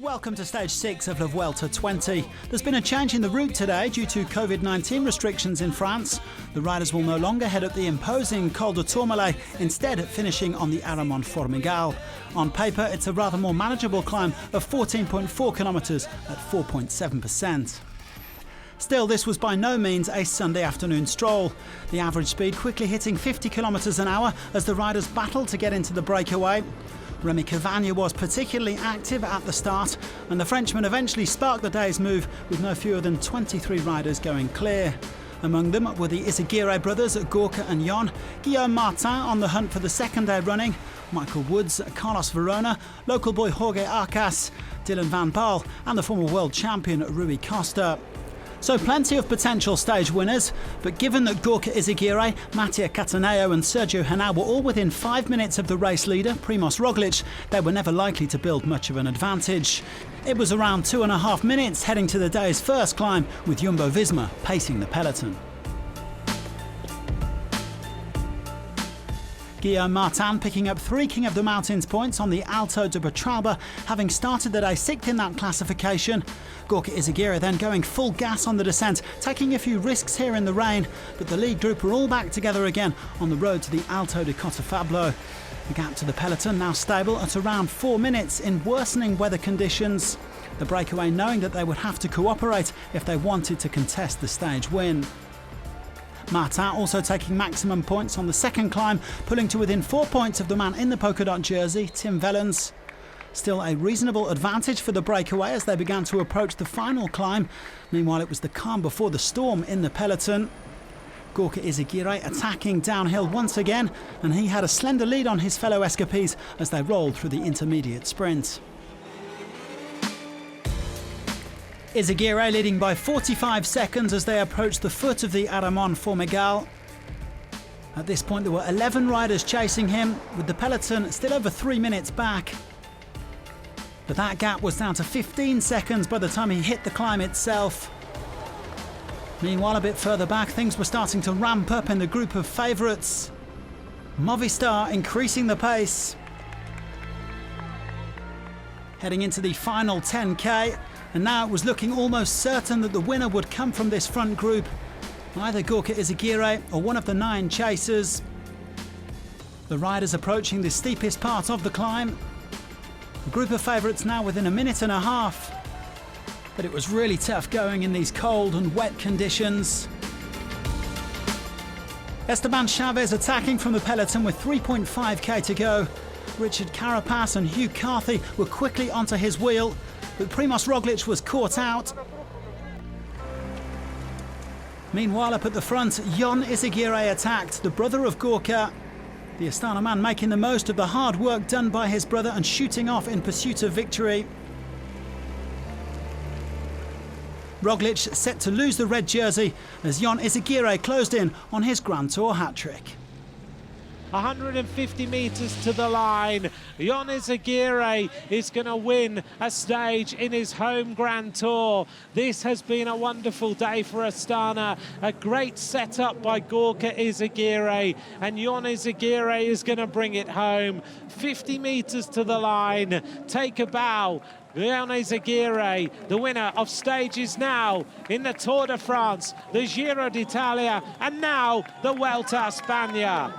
Welcome to stage 6 of the Vuelta 20. There's been a change in the route today due to COVID-19 restrictions in France. The riders will no longer head up the imposing Col de Tourmalet, instead finishing on the Aramón Formigal. On paper, it's a rather more manageable climb of 14.4 kilometres at 4.7%. Still, this was by no means a Sunday afternoon stroll. The average speed quickly hitting 50 kilometres an hour as the riders battled to get into the breakaway. Remy Cavagna was particularly active at the start, and the Frenchman eventually sparked the day's move with no fewer than 23 riders going clear. Among them were the Izagirre brothers, Gorka and Jon, Guillaume Martin on the hunt for the second day running, Michael Woods, Carlos Verona, local boy Jorge Arcas, Dylan van Baarle and the former world champion Rui Costa. So plenty of potential stage winners, but given that Gorka Izagirre, Mattia Cattaneo and Sergio Henao were all within 5 minutes of the race leader, Primož Roglič, they were never likely to build much of an advantage. It was around 2.5 minutes heading to the day's first climb, with Jumbo-Visma pacing the peloton. Guillaume Martin picking up 3 King of the Mountains points on the Alto de Bertralba, having started the day 6th in that classification. Gorka Izagirre then going full gas on the descent, taking a few risks here in the rain, but the lead group were all back together again on the road to the Alto de Cotafablo. The gap to the peloton now stable at around 4 minutes in worsening weather conditions. The breakaway knowing that they would have to cooperate if they wanted to contest the stage win. Martin also taking maximum points on the second climb, pulling to within 4 points of the man in the polka dot jersey, Tim Velons. Still a reasonable advantage for the breakaway as they began to approach the final climb. Meanwhile, it was the calm before the storm in the peloton. Gorka Izagirre attacking downhill once again, and he had a slender lead on his fellow escapees as they rolled through the intermediate sprint. Izagirre leading by 45 seconds as they approached the foot of the Aramón Formigal. At this point there were 11 riders chasing him, with the peloton still over 3 minutes back. But that gap was down to 15 seconds by the time he hit the climb itself. Meanwhile, a bit further back, things were starting to ramp up in the group of favourites. Movistar increasing the pace. Heading into the final 10k. And now it was looking almost certain that the winner would come from this front group, either Gorka Izagirre or one of the 9 chasers. The riders approaching the steepest part of the climb. The group of favourites now within a minute and a half. But it was really tough going in these cold and wet conditions. Esteban Chaves attacking from the peloton with 3.5k to go. Richard Carapaz and Hugh Carthy were quickly onto his wheel, but Primož Roglič was caught out. Meanwhile, up at the front, Jon Izagirre attacked, the brother of Gorka. The Astana man making the most of the hard work done by his brother and shooting off in pursuit of victory. Roglič set to lose the red jersey as Jon Izagirre closed in on his Grand Tour hat-trick. 150 metres to the line. Jon Izagirre is going to win a stage in his home Grand Tour. This has been a wonderful day for Astana. A great setup by Gorka Izagirre, and Jon Izagirre is going to bring it home. 50 metres to the line. Take a bow. Jon Izagirre, the winner of stages now in the Tour de France, the Giro d'Italia, and now the Vuelta a España.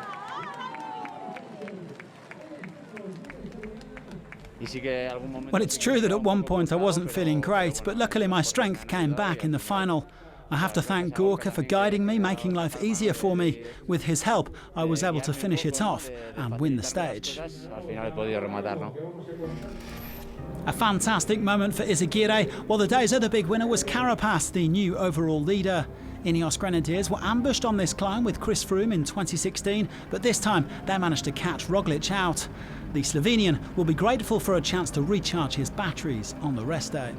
Well, it's true that at one point I wasn't feeling great, but luckily my strength came back in the final. I have to thank Gorka for guiding me, making life easier for me. With his help, I was able to finish it off and win the stage. A fantastic moment for Izagirre, while the day's other big winner was Carapaz, the new overall leader. Ineos Grenadiers were ambushed on this climb with Chris Froome in 2016, but this time they managed to catch Roglič out. The Slovenian will be grateful for a chance to recharge his batteries on the rest day.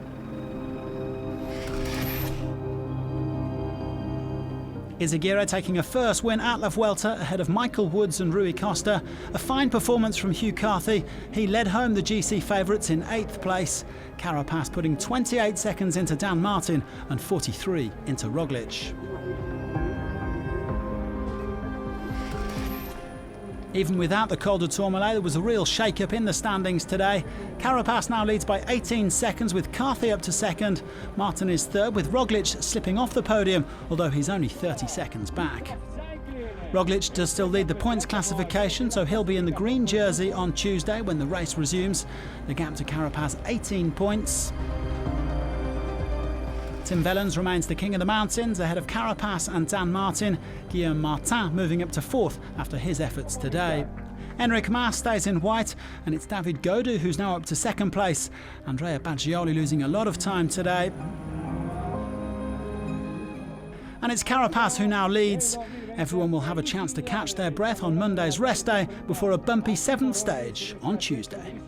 Izagirre taking a first win at La Vuelta ahead of Michael Woods and Rui Costa. A fine performance from Hugh Carthy. He led home the GC favourites in 8th place. Carapaz putting 28 seconds into Dan Martin and 43 into Roglič. Even without the Col de Tourmalet, there was a real shake-up in the standings today. Carapaz now leads by 18 seconds with Carthy up to second. Martin is third with Roglic slipping off the podium, although he's only 30 seconds back. Roglic does still lead the points classification, so he'll be in the green jersey on Tuesday when the race resumes. The gap to Carapaz, 18 points. Tim Velons remains the king of the mountains, ahead of Carapaz and Dan Martin. Guillaume Martin moving up to fourth after his efforts today. Enric Mas stays in white, and it's David Gaudu who's now up to second place. Andrea Baggioli losing a lot of time today. And it's Carapaz who now leads. Everyone will have a chance to catch their breath on Monday's rest day before a bumpy 7th stage on Tuesday.